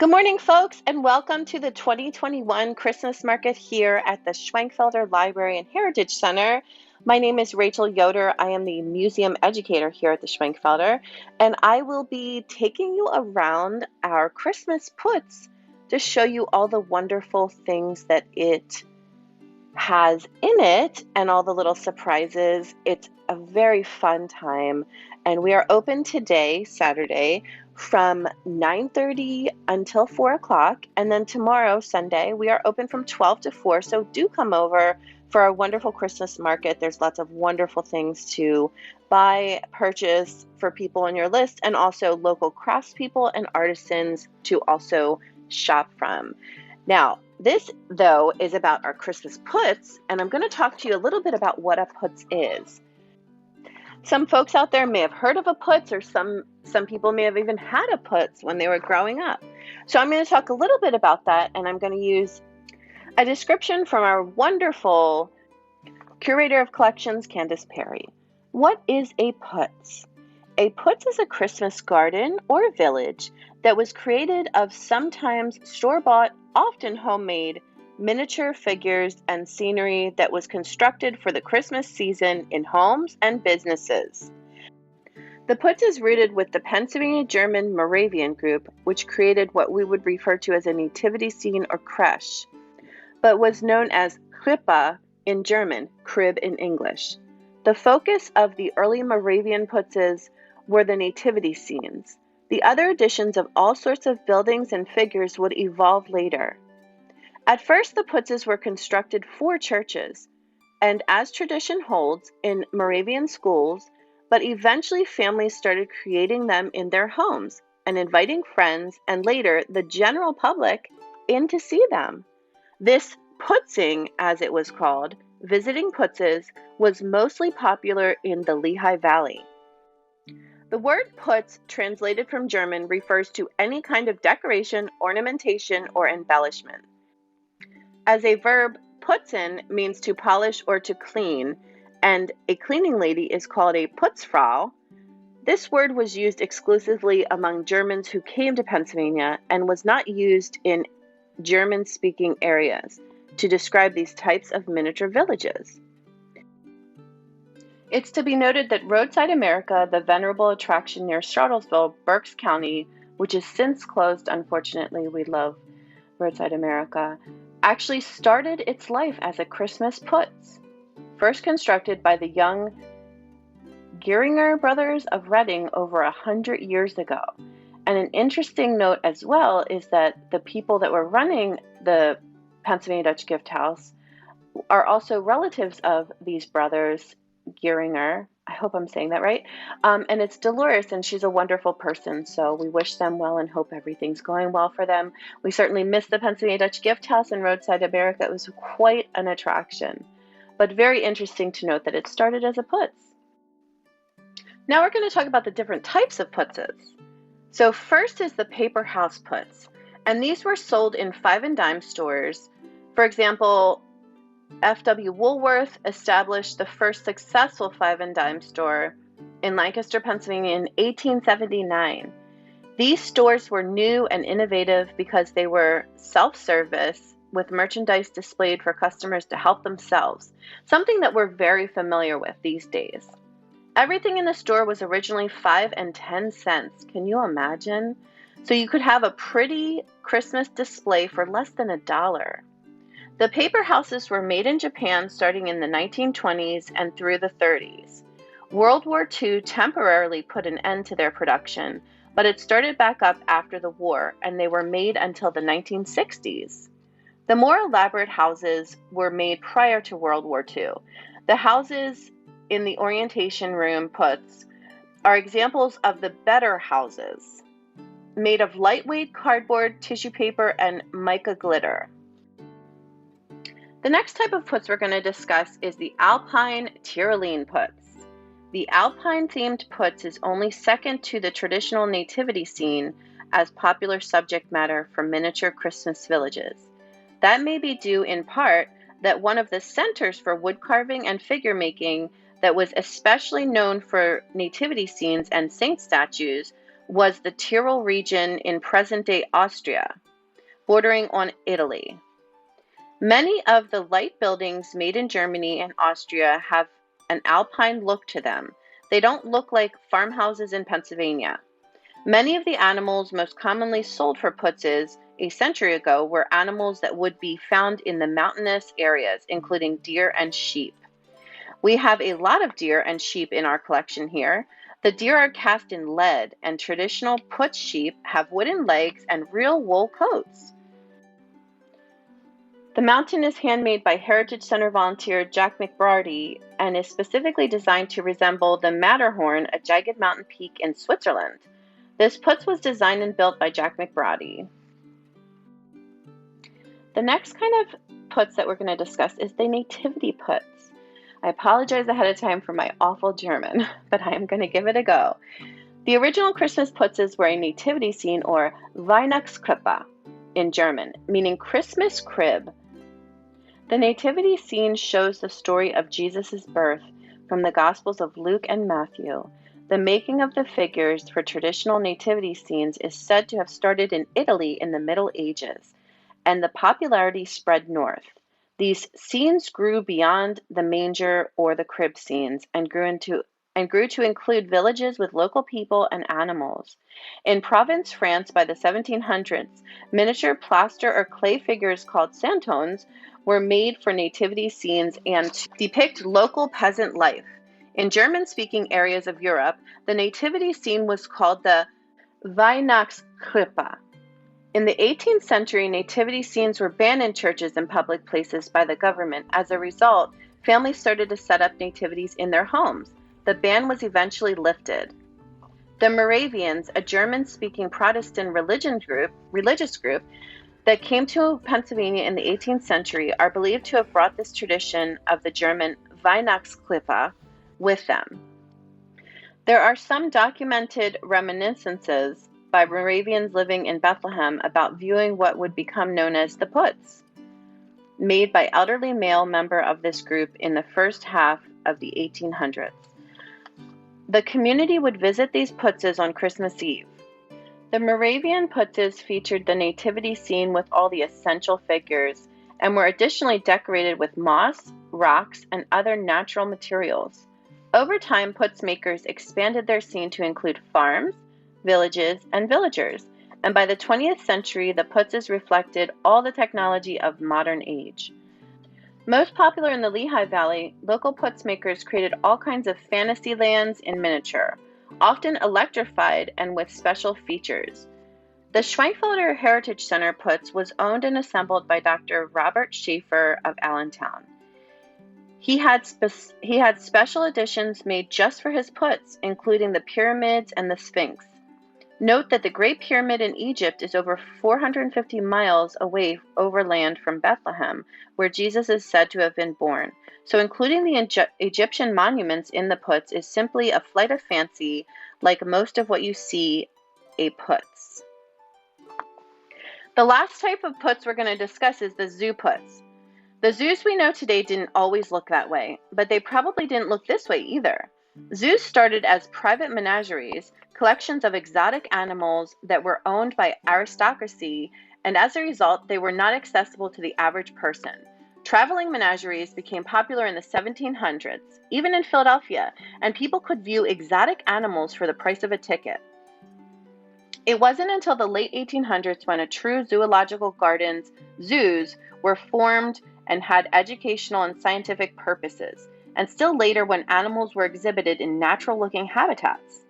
Good morning, folks, and welcome to the 2021 Christmas Market here at the Schwenkfelder Library and Heritage Center. My name is Rachel Yoder. I am the Museum Educator here at the Schwenkfelder, and I will be taking you around our Christmas Putz to show you all the wonderful things that it has in it and all the little surprises. It's a very fun time, and we are open today, Saturday, from 9:30 until 4 o'clock, and then tomorrow, Sunday, we are open from 12 to 4, so do come over for our wonderful Christmas market. There's lots of wonderful things to buy, purchase for people on your list, and also local craftspeople and artisans to also shop from. Now, this, though, is about our Christmas Putz, and I'm going to talk to you a little bit about what a Putz is. Some folks out there may have heard of a Putz, or some people may have even had a Putz when they were growing up. So I'm going to talk a little bit about that, and I'm going to use a description from our wonderful Curator of Collections, Candace Perry. What is a Putz? A Putz is a Christmas garden or village that was created of sometimes store-bought, often homemade, miniature figures and scenery that was constructed for the Christmas season in homes and businesses. The Putz is rooted with the Pennsylvania German Moravian group, which created what we would refer to as a nativity scene or creche, but was known as Krippe in German, crib in English. The focus of the early Moravian Putzes were the nativity scenes. The other additions of all sorts of buildings and figures would evolve later. At first, the Putzes were constructed for churches, and as tradition holds, in Moravian schools, but eventually families started creating them in their homes and inviting friends and later the general public in to see them. This putzing, as it was called, visiting Putzes, was mostly popular in the Lehigh Valley. The word Putz, translated from German, refers to any kind of decoration, ornamentation, or embellishment. As a verb, putzen means to polish or to clean, and a cleaning lady is called a Putzfrau. This word was used exclusively among Germans who came to Pennsylvania and was not used in German-speaking areas to describe these types of miniature villages. It's to be noted that Roadside America, the venerable attraction near Charlottesville, Berks County, which is since closed, unfortunately, we love Roadside America, actually started its life as a Christmas Putz, first constructed by the young Gieringer brothers of Reading over 100 years ago. And an interesting note as well is that the people that were running the Pennsylvania Dutch Gift House are also relatives of these brothers, Gieringer. I hope I'm saying that right. And it's Dolores, and she's a wonderful person, so we wish them well and hope everything's going well for them. We certainly miss the Pennsylvania Dutch Gift House and Roadside America. It was quite an attraction, but very interesting to note that it started as a Putz. Now we're going to talk about the different types of Putzes. So first is the paper house Putz, and these were sold in 5 and dime stores. For example, F.W. Woolworth established the first successful 5 and dime store in Lancaster, Pennsylvania in 1879. These stores were new and innovative because they were self-service with merchandise displayed for customers to help themselves, something that we're very familiar with these days. Everything in the store was originally 5 and 10 cents. Can you imagine? So you could have a pretty Christmas display for less than $1. The paper houses were made in Japan starting in the 1920s and through the 30s. World War II temporarily put an end to their production, but it started back up after the war, and they were made until the 1960s. The more elaborate houses were made prior to World War II. The houses in the orientation room Putz are examples of the better houses, made of lightweight cardboard, tissue paper, and mica glitter. The next type of Putz we're going to discuss is the Alpine Tyrolean Putz. The Alpine-themed Putz is only second to the traditional nativity scene as popular subject matter for miniature Christmas villages. That may be due in part that one of the centers for wood carving and figure making that was especially known for nativity scenes and saint statues was the Tyrol region in present-day Austria, bordering on Italy. Many of the light buildings made in Germany and Austria have an alpine look to them. They don't look like farmhouses in Pennsylvania. Many of the animals most commonly sold for putzes a century ago were animals that would be found in the mountainous areas, including deer and sheep. We have a lot of deer and sheep in our collection here. The deer are cast in lead, and traditional Putz sheep have wooden legs and real wool coats. The mountain is handmade by Heritage Center volunteer Jack McBrady and is specifically designed to resemble the Matterhorn, a jagged mountain peak in Switzerland. This Putz was designed and built by Jack McBrady. The next kind of Putz that we're going to discuss is the Nativity Putz. I apologize ahead of time for my awful German, but I am going to give it a go. The original Christmas Putzes were a nativity scene, or Weihnachtskrippe in German, meaning Christmas crib. The nativity scene shows the story of Jesus' birth from the Gospels of Luke and Matthew. The making of the figures for traditional nativity scenes is said to have started in Italy in the Middle Ages, and the popularity spread north. These scenes grew beyond the manger or the crib scenes and grew to include villages with local people and animals. In Provence, France, by the 1700s, miniature plaster or clay figures called santones were made for nativity scenes and to depict local peasant life. In German-speaking areas of Europe, the nativity scene was called the Weihnachtskrippe. In the 18th century, nativity scenes were banned in churches and public places by the government. As a result, families started to set up nativities in their homes. The ban was eventually lifted. The Moravians, a German-speaking Protestant religious group that came to Pennsylvania in the 18th century, are believed to have brought this tradition of the German Weihnachtskrippe with them. There are some documented reminiscences by Moravians living in Bethlehem about viewing what would become known as the Putz, made by elderly male member of this group in the first half of the 1800s. The community would visit these Putzes on Christmas Eve. The Moravian Putzes featured the nativity scene with all the essential figures and were additionally decorated with moss, rocks, and other natural materials. Over time, Putz makers expanded their scene to include farms, villages, and villagers, and by the 20th century, the Putzes reflected all the technology of modern age. Most popular in the Lehigh Valley, local Putz makers created all kinds of fantasy lands in miniature, often electrified and with special features. The Schwenkfelder Heritage Center Putz was owned and assembled by Dr. Robert Schaefer of Allentown. He had special editions made just for his Putz, including the pyramids and the Sphinx. Note that the Great Pyramid in Egypt is over 450 miles away overland from Bethlehem, where Jesus is said to have been born. So including the Egyptian monuments in the Putz is simply a flight of fancy, like most of what you see a Putz. The last type of Putz we're going to discuss is the zoo Putz. The zoos we know today didn't always look that way, but they probably didn't look this way either. Zoos started as private menageries, collections of exotic animals that were owned by aristocracy, and as a result, they were not accessible to the average person. Traveling menageries became popular in the 1700s, even in Philadelphia, and people could view exotic animals for the price of a ticket. It wasn't until the late 1800s when true zoological gardens, zoos, were formed and had educational and scientific purposes, and still later when animals were exhibited in natural-looking habitats.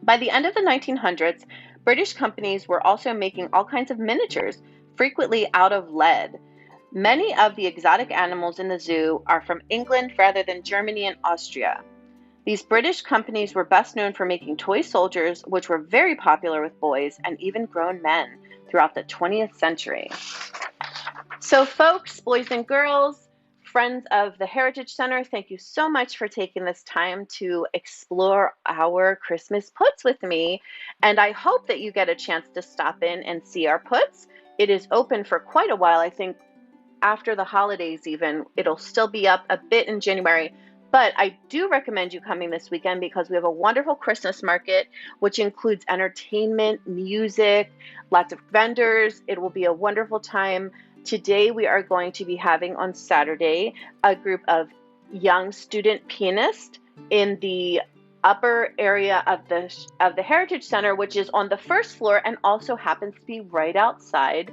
By the end of the 1900s, British companies were also making all kinds of miniatures, frequently out of lead. Many of the exotic animals in the zoo are from England rather than Germany and Austria. These British companies were best known for making toy soldiers, which were very popular with boys and even grown men throughout the 20th century. So folks, boys and girls, friends of the Heritage Center, thank you so much for taking this time to explore our Christmas Putz with me. And I hope that you get a chance to stop in and see our Putz. It is open for quite a while. I think after the holidays even, it'll still be up a bit in January, But I do recommend you coming this weekend because we have a wonderful Christmas market, which includes entertainment, music, lots of vendors. It will be a wonderful time. Today, we are going to be having on Saturday a group of young student pianists in the upper area of the Heritage Center, which is on the first floor and also happens to be right outside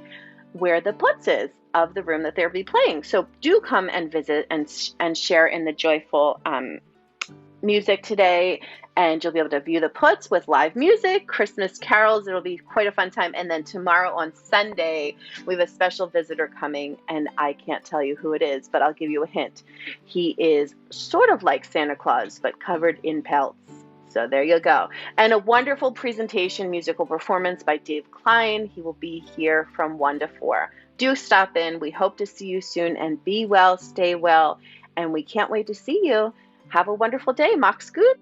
where the Putz is of the room that they'll be playing. So do come and visit and share in the joyful music today, and you'll be able to view the Putz with live music, Christmas carols. It'll be quite a fun time. And then tomorrow on Sunday, we have a special visitor coming, and I can't tell you who it is, but I'll give you a hint. He is sort of like Santa Claus, but covered in pelts. So there you go. And a wonderful presentation, musical performance by Dave Klein. He will be here from 1 to 4. Do stop in. We hope to see you soon, and be well, stay well, and we can't wait to see you. Have a wonderful day. Mach's gut.